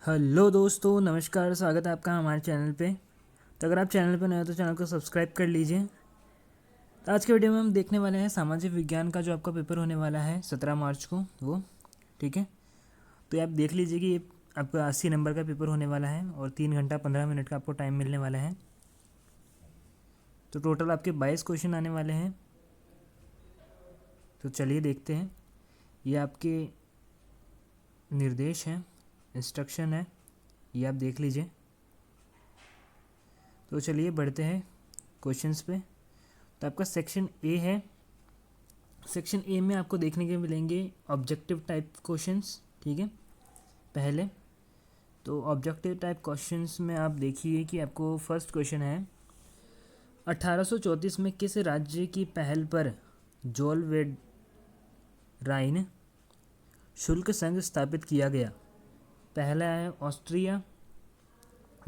Hello दोस्तों, नमस्कार। स्वागत है आपका हमारे चैनल पे। तो अगर आप चैनल पे नए हो तो चैनल को सब्सक्राइब कर लीजिए। तो आज के वीडियो में हम देखने वाले हैं सामाजिक विज्ञान का जो आपका पेपर होने वाला है 17 मार्च को, वो ठीक है। तो आप देख लीजिए कि ये आपका 80 नंबर का पेपर होने वाला है और 3 घंटा 15 मिनट का आपको टाइम मिलने वाला है। तो टोटल आपके 22 क्वेश्चन आने वाले हैं। तो चलिए देखते हैं। ये आपके निर्देश हैं, इंस्ट्रक्शन है, ये आप देख लीजिए। तो चलिए बढ़ते हैं क्वेश्चंस पे। तो आपका सेक्शन ए है। सेक्शन ए में आपको देखने के मिलेंगे ऑब्जेक्टिव टाइप क्वेश्चंस, ठीक है। पहले तो ऑब्जेक्टिव टाइप क्वेश्चंस में आप देखिए कि आपको फर्स्ट क्वेश्चन है, 1834 में किस राज्य की पहल पर जोलवेराइन शुल्क संघ स्थापित किया गया? पहला है ऑस्ट्रिया,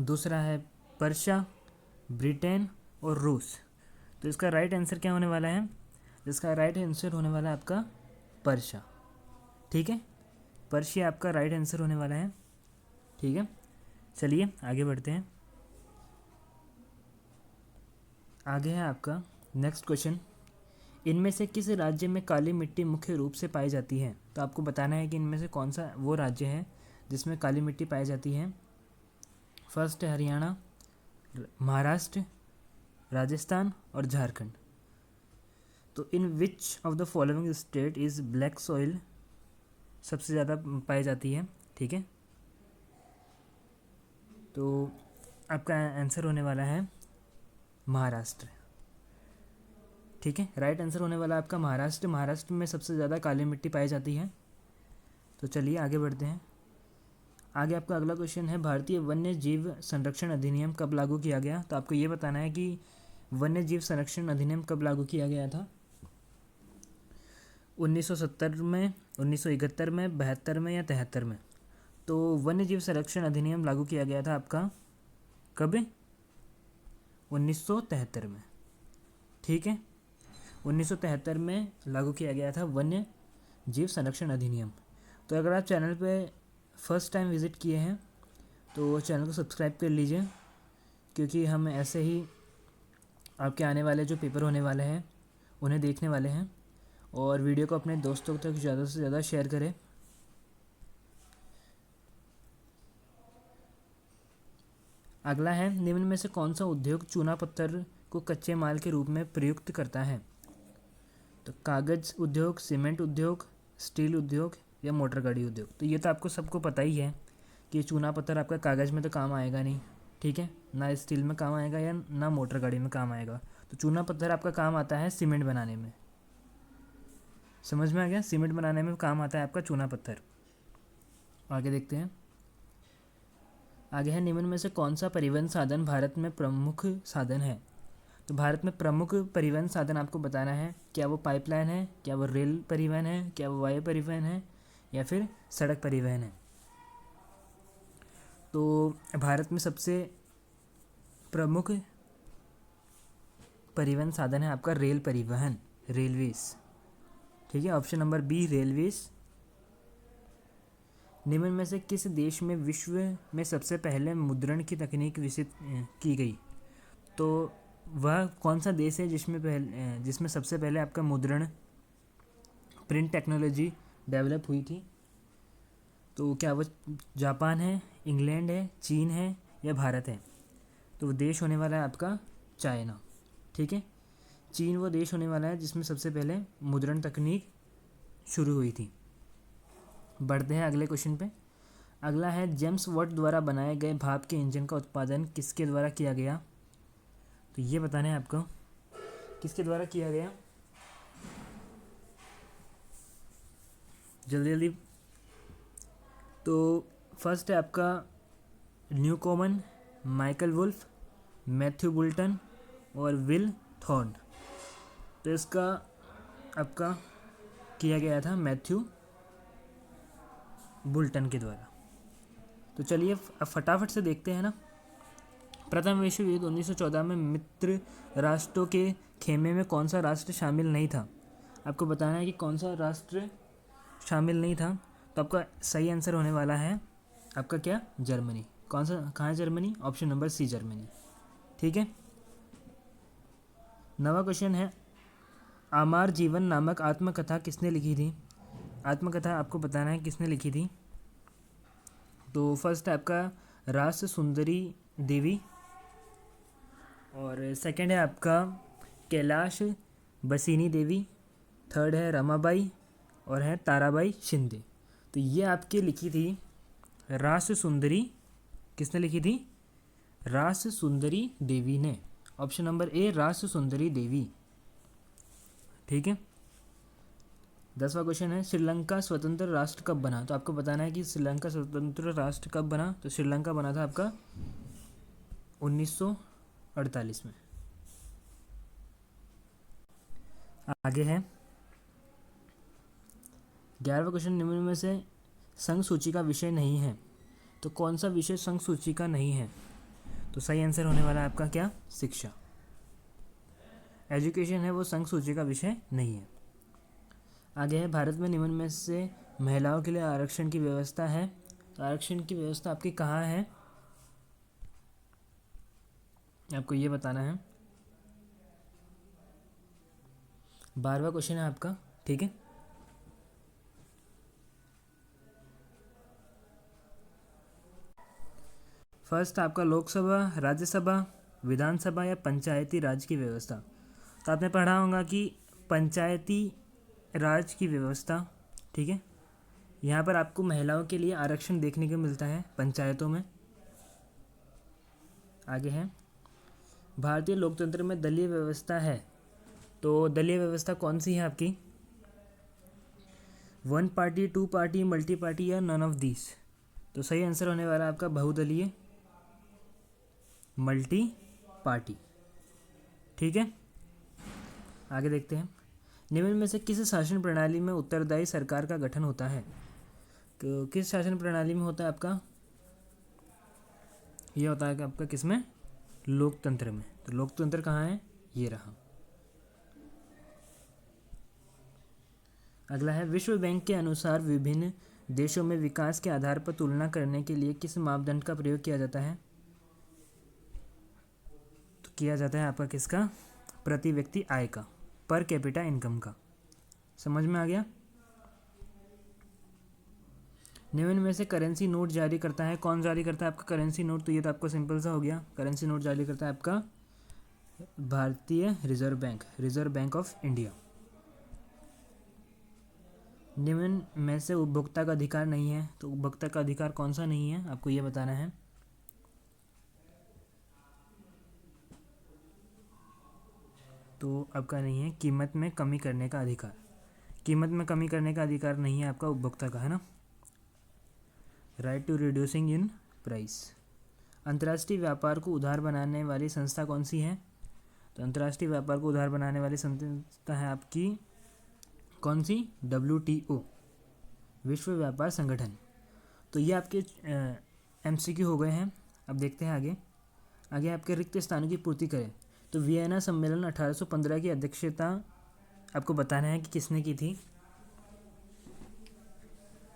दूसरा है पर्शिया, ब्रिटेन और रूस। तो इसका राइट आंसर क्या होने वाला है? इसका राइट आंसर होने वाला है आपका पर्शिया, ठीक है। पर्शिया आपका राइट आंसर होने वाला है, ठीक है। चलिए आगे बढ़ते हैं। आगे है आपका नेक्स्ट क्वेश्चन, इनमें से किस राज्य में काली मिट्टी मुख्य रूप से पाई जाती है? तो आपको बताना है कि इनमें से कौन सा वो राज्य है जिसमें काली मिट्टी पाई जाती है। फर्स्ट है हरियाणा, महाराष्ट्र, राजस्थान और झारखंड। तो in which of the following state is black soil सबसे ज़्यादा पाई जाती है, ठीक है। तो आपका आंसर होने वाला है महाराष्ट्र, ठीक है। राइट आंसर होने वाला आपका महाराष्ट्र। महाराष्ट्र में सबसे ज़्यादा काली मिट्टी पाई जाती है। तो चलिए आगे बढ़ते हैं। आगे आपका अगला क्वेश्चन है, भारतीय वन्य जीव संरक्षण अधिनियम कब लागू किया गया? तो आपको ये बताना है कि वन्य जीव संरक्षण अधिनियम कब लागू किया गया था। 1970 में, 1971 में, 72 में या 73 में? तो वन्य जीव संरक्षण अधिनियम लागू किया गया था आपका कब? 1973 में, ठीक है। 1973 में लागू किया गया था वन्य जीव संरक्षण अधिनियम। तो अगर आप चैनल पे फर्स्ट टाइम विज़िट किए हैं तो चैनल को सब्सक्राइब कर लीजिए, क्योंकि हम ऐसे ही आपके आने वाले जो पेपर होने वाले हैं उन्हें देखने वाले हैं। और वीडियो को अपने दोस्तों तक ज़्यादा से ज़्यादा शेयर करें। अगला है, निम्न में से कौन सा उद्योग चूना पत्थर को कच्चे माल के रूप में प्रयुक्त करता है? तो कागज़ उद्योग, सीमेंट उद्योग, स्टील उद्योग या मोटर गाड़ी उद्योग? तो ये तो आपको सबको पता ही है कि चूना पत्थर आपका कागज़ में तो काम आएगा नहीं, ठीक है, ना स्टील में काम आएगा या ना मोटर गाड़ी में काम आएगा। तो चूना पत्थर आपका काम आता है सीमेंट बनाने में। समझ में आ गया? सीमेंट बनाने में काम आता है आपका चूना पत्थर। आगे देखते हैं। आगे है, निम्न में से कौन सा परिवहन साधन भारत में प्रमुख साधन है? तो भारत में प्रमुख परिवहन साधन आपको बताना है। क्या वो पाइपलाइन है, क्या वो रेल परिवहन है, क्या वो वायु परिवहन है या फिर सड़क परिवहन है? तो भारत में सबसे प्रमुख परिवहन साधन है आपका रेल परिवहन, रेलवेज, ठीक है। Option number B railways. निम्न में से किस देश में विश्व में सबसे पहले मुद्रण की तकनीक विकसित की गई? तो वह कौन सा देश है जिसमें सबसे पहले आपका मुद्रण प्रिंट टेक्नोलॉजी डेवलप हुई थी? तो क्या वो जापान है, इंग्लैंड है, चीन है या भारत है? तो वो देश होने वाला है आपका चाइना, ठीक है। चीन वो देश होने वाला है जिसमें सबसे पहले मुद्रण तकनीक शुरू हुई थी। बढ़ते हैं अगले क्वेश्चन पे। अगला है, जेम्स वॉट द्वारा बनाए गए भाप के इंजन का उत्पादन किसके द्वारा किया गया? तो ये बताना है आपको किसके द्वारा किया गया, जल्दी जल्दी। तो फर्स्ट है आपका न्यूकोमन, माइकल वुल्फ, मैथ्यू बुल्टन और विल थॉर्न। तो इसका आपका किया गया था मैथ्यू बुल्टन के द्वारा। तो चलिए अब फटाफट से देखते हैं ना। प्रथम विश्व युद्ध 1914 में मित्र राष्ट्रों के खेमे में कौन सा राष्ट्र शामिल नहीं था? आपको बताना है कि कौन सा राष्ट्र शामिल नहीं था। तो आपका सही आंसर होने वाला है आपका क्या, जर्मनी। कौन सा, कहाँ है Germany, option number C Germany. ठीक है। नवा क्वेश्चन है, आमार जीवन नामक आत्मकथा किसने लिखी थी। आत्मकथा आपको बताना है किसने लिखी थी। तो फर्स्ट है आपका रास सुंदरी देवी, और सेकंड है आपका कैलाश बसीनी देवी, थर्ड है रमाबाई, और है ताराबाई शिंदे। तो ये आपकी लिखी थी रास सुंदरी, किसने लिखी थी, रास सुंदरी देवी ने। ऑप्शन नंबर ए रास सुंदरी देवी। ठीक है। 10वां क्वेश्चन है, श्रीलंका स्वतंत्र राष्ट्र कब बना। तो आपको बताना है कि श्रीलंका स्वतंत्र राष्ट्र कब बना। तो श्रीलंका बना था आपका 1948 में। आगे है 11वां क्वेश्चन, निम्न में से संघ सूची का विषय नहीं है। तो कौन सा विषय संघ सूची का नहीं है। तो सही आंसर होने वाला है आपका क्या, शिक्षा। एजुकेशन है वो संघ सूची का विषय नहीं है। आगे है, भारत में निम्न में से महिलाओं के लिए आरक्षण की व्यवस्था है। तो आरक्षण की व्यवस्था आपकी कहाँ है, आपको ये बताना है। 12वां क्वेश्चन है आपका। ठीक है। फर्स्ट आपका लोकसभा, राज्यसभा, विधानसभा या पंचायती राज की व्यवस्था। तो आपने पढ़ा होगा कि पंचायती राज की व्यवस्था। ठीक है। यहाँ पर आपको महिलाओं के लिए आरक्षण देखने को मिलता है पंचायतों में। आगे है, भारतीय लोकतंत्र में दलीय व्यवस्था है। तो दलीय व्यवस्था कौन सी है आपकी, 1 पार्टी, 2 पार्टी, मल्टी पार्टी या नन ऑफ दीस। तो सही आंसर होने वाला है आपका बहुदलीय, मल्टी पार्टी। ठीक है। आगे देखते हैं, निम्न में से किस शासन प्रणाली में उत्तरदायी सरकार का गठन होता है। तो किस शासन प्रणाली में होता है आपका, ये होता है कि आपका किस में, लोकतंत्र में। तो लोकतंत्र कहाँ है, ये रहा। अगला है, विश्व बैंक के अनुसार विभिन्न देशों में विकास के आधार पर तुलना करने के लिए किस मापदंड का प्रयोग किया जाता है। तो किया जाता है आपका किसका, प्रति व्यक्ति आय का, पर कैपिटा इनकम का। समझ में आ गया। निम्न में से करेंसी नोट जारी करता है, कौन जारी करता है आपका करेंसी नोट। तो ये तो आपको सिंपल सा हो गया, करेंसी नोट जारी करता है आपका भारतीय reserve bank, reserve bank of India. निम्न में से उपभोक्ता का अधिकार नहीं है। तो उपभोक्ता का अधिकार कौन सा नहीं है, आपको ये बताना है। तो आपका नहीं है कीमत में कमी करने का अधिकार। कीमत में कमी करने का अधिकार नहीं है आपका उपभोक्ता का, है ना। Right to reducing in price. अंतर्राष्ट्रीय व्यापार को उदार बनाने वाली संस्था कौन सी है। तो अंतर्राष्ट्रीय व्यापार को उदार बनाने वाली संस्था है आपकी कौन सी, WTO, विश्व व्यापार संगठन। तो ये आपके MCQ हो गए हैं। अब देखते हैं आगे। आगे आपके रिक्त स्थानों की पूर्ति करें। तो वियना सम्मेलन 1815 की अध्यक्षता आपको बताना है कि किसने की थी।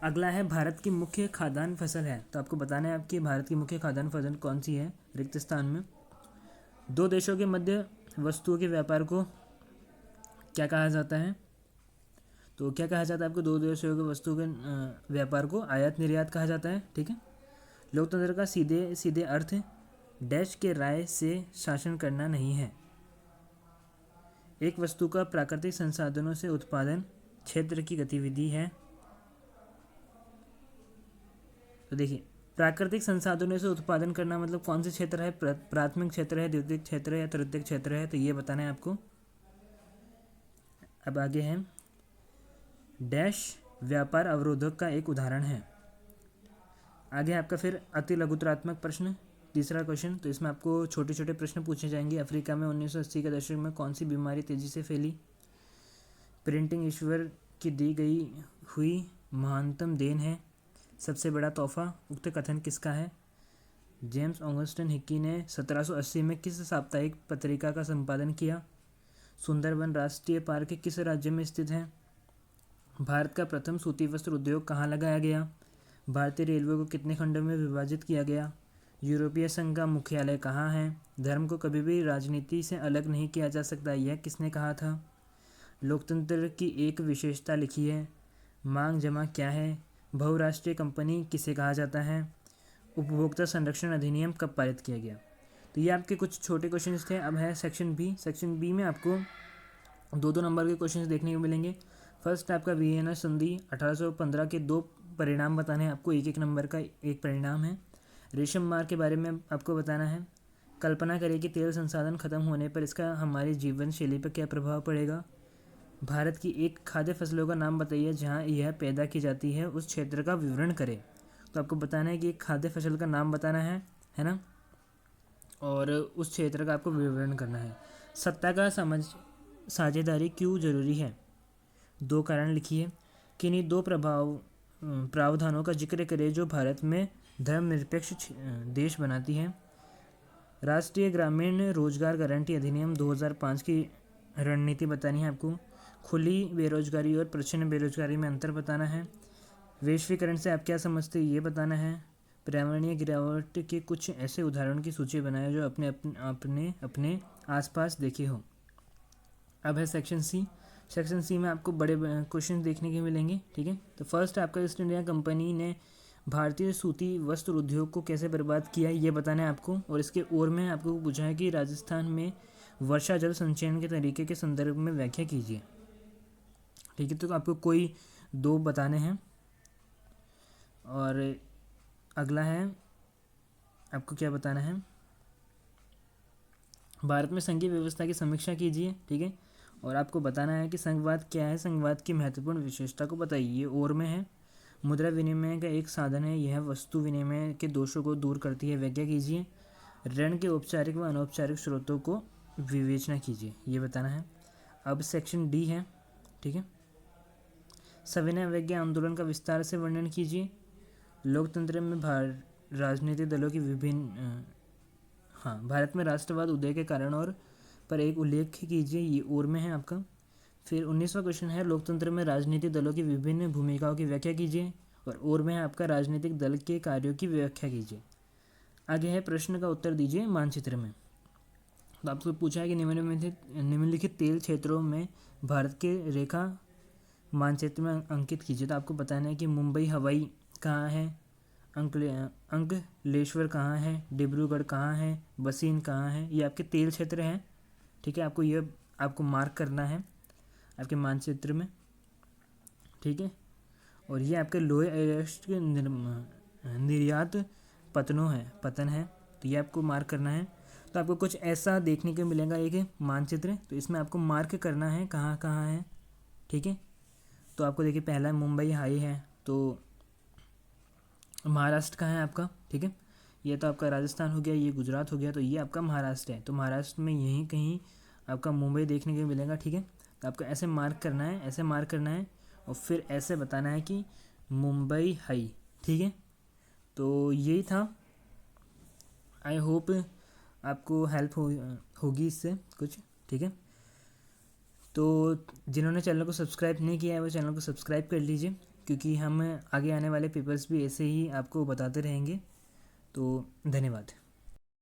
अगला है, भारत की मुख्य खाद्यान्न फसल है। तो आपको बताना है आपकी भारत की मुख्य खाद्यान्न फसल कौन सी है रिक्त स्थान में। दो देशों के मध्य वस्तुओं के व्यापार को क्या कहा जाता है। तो क्या कहा जाता है आपको, दो देशों के वस्तुओं के व्यापार को आयात निर्यात कहा जाता है। ठीक है। लोकतंत्र का सीधे सीधे अर्थ डैश के राय से शासन करना नहीं है। एक वस्तु का प्राकृतिक संसाधनों से उत्पादन क्षेत्र की गतिविधि है। तो देखिए, प्राकृतिक संसाधनों से उत्पादन करना मतलब कौन से क्षेत्र है, प्राथमिक क्षेत्र है, द्वितीयक क्षेत्र है या तृतीयक क्षेत्र है। तो ये बताना है आपको। अब आगे है, डैश व्यापार अवरोधक का एक उदाहरण है। आगे आपका फिर अति लघुतरात्मक प्रश्न, तीसरा क्वेश्चन। तो इसमें आपको छोटे छोटे प्रश्न पूछे जाएंगे। अफ्रीका में 1980 के दशक में कौन सी बीमारी तेजी से फैली। प्रिंटिंग ईश्वर की दी गई हुई महानतम देन है। सबसे बड़ा तोहफा, उक्त कथन किसका है। जेम्स ऑगस्टिन हिक्की ने 1780 में किस साप्ताहिक पत्रिका का संपादन किया। सुंदरबन राष्ट्रीय पार्क किस राज्य में स्थित है। भारत का प्रथम सूती वस्त्र उद्योग कहाँ लगाया गया। भारतीय रेलवे को कितने खंडों में विभाजित किया गया? यूरोपीय संघ का मुख्यालय कहाँ है? धर्म को कभी भी राजनीति से अलग नहीं किया जा सकता, यह किसने कहा था? लोकतंत्र की एक विशेषता लिखी है। मांग जमा क्या है? बहुराष्ट्रीय कंपनी किसे कहा जाता है? उपभोक्ता संरक्षण अधिनियम कब पारित किया गया? तो ये आपके कुछ छोटे क्वेश्चंस थे। अब है सेक्शन बी। सेक्शन बी में आपको 2-2 नंबर के क्वेश्चंस देखने को मिलेंगे। फर्स्ट आपका वियना संधि 1815 के 2 परिणाम बताने हैं आपको, 1-1 नंबर का एक परिणाम है। रेशम मार्ग के बारे में आपको बताना है। कल्पना करें कि तेल संसाधन खत्म होने पर इसका हमारी जीवन शैली पर क्या प्रभाव पड़ेगा? भारत की एक खाद्य फसलों का नाम बताइए जहाँ यह पैदा की जाती है, उस क्षेत्र का विवरण करें। तो आपको बताना है कि एक खाद्य फसल का नाम बताना है ना, और उस क्षेत्र का आपको विवरण करना है। सत्ता का साझेदारी क्यों जरूरी है? 2 कारण लिखिए। किन्हीं 2 प्रावधानों का जिक्र करें जो भारत में धर्मनिरपेक्ष देश बनाती है। राष्ट्रीय ग्रामीण रोजगार गारंटी अधिनियम 2005 की रणनीति बतानी है आपको। खुली बेरोजगारी और प्रच्छन्न बेरोजगारी में अंतर बताना है। वैश्वीकरण से आप क्या समझते हैं ये बताना है। पर्यावरणीय गिरावट के कुछ ऐसे उदाहरणों की सूची बनाएं जो अपने आसपास देखे हो। अब है सेक्शन सी। सेक्शन सी में आपको बड़े क्वेश्चन देखने के मिलेंगे, ठीक है। तो फर्स्ट आपका ईस्ट इंडिया कंपनी ने भारतीय सूती वस्त्र उद्योग को कैसे बर्बाद किया ये बताना है आपको। और इसके और में आपको पूछा है कि राजस्थान में वर्षा जल संचयन के तरीके के संदर्भ में व्याख्या कीजिए, ठीक है। तो आपको कोई 2 बताने हैं। और अगला है आपको क्या बताना है, भारत में संघीय व्यवस्था की समीक्षा कीजिए, ठीक है। और आपको बताना है कि संघवाद क्या है, संघवाद की महत्वपूर्ण विशेषता को बताइए। ये और में है। मुद्रा विनिमय का एक साधन है, यह वस्तु विनिमय के दोषों को दूर करती है, व्याख्या कीजिए। ऋण के औपचारिक व अनौपचारिक स्रोतों को विवेचना कीजिए, ये बताना है। अब सेक्शन डी है, ठीक है। सविनय अवज्ञा आंदोलन का विस्तार से वर्णन कीजिए। लोकतंत्र में राजनीतिक दलों की विभिन्न भारत में राष्ट्रवाद उदय के कारण और पर एक उल्लेख कीजिए, ये और में है आपका। फिर 19वां क्वेश्चन है, लोकतंत्र में राजनीतिक दलों की विभिन्न भूमिकाओं की व्याख्या कीजिए। और में है आपका, राजनीतिक दल के कार्यों की व्याख्या कीजिए। आगे है प्रश्न का उत्तर दीजिए मानचित्र में। तो आपसे पूछा है कि निम्नलिखित तेल क्षेत्रों में भारत के रेखा मानचित्र में अंकित कीजिए। तो आपको बताना है कि मुंबई हवाई कहाँ है, अंकलेश्वर कहाँ है, डिब्रूगढ़ कहाँ है, बसीन कहाँ है। ये आपके तेल क्षेत्र हैं, ठीक है। आपको मार्क करना है आपके मानचित्र में, ठीक है। और ये आपके लोहे अयस्क के निर्यात पतन है, तो ये आपको मार्क करना है। तो आपको कुछ ऐसा देखने को मिलेगा एक मानचित्र, तो इसमें आपको मार्क करना है कहाँ कहाँ है, ठीक है। तो आपको देखिए पहला मुंबई हाई है, तो महाराष्ट्र का है आपका, ठीक है। ये तो आपका राजस्थान हो गया, ये गुजरात हो गया, तो ये आपका महाराष्ट्र है। तो महाराष्ट्र में यहीं कहीं आपका मुंबई देखने को मिलेगा, ठीक है। तो आपको ऐसे मार्क करना है, ऐसे मार्क करना है और फिर ऐसे बताना है कि मुंबई हाई, ठीक है। तो यही था। आई होप आपको हेल्प होगी इससे कुछ, ठीक है। तो जिन्होंने चैनल को सब्सक्राइब नहीं किया है वो चैनल को सब्सक्राइब कर लीजिए, क्योंकि हम आगे आने वाले पेपर्स भी ऐसे ही आपको बताते रहेंगे। तो धन्यवाद।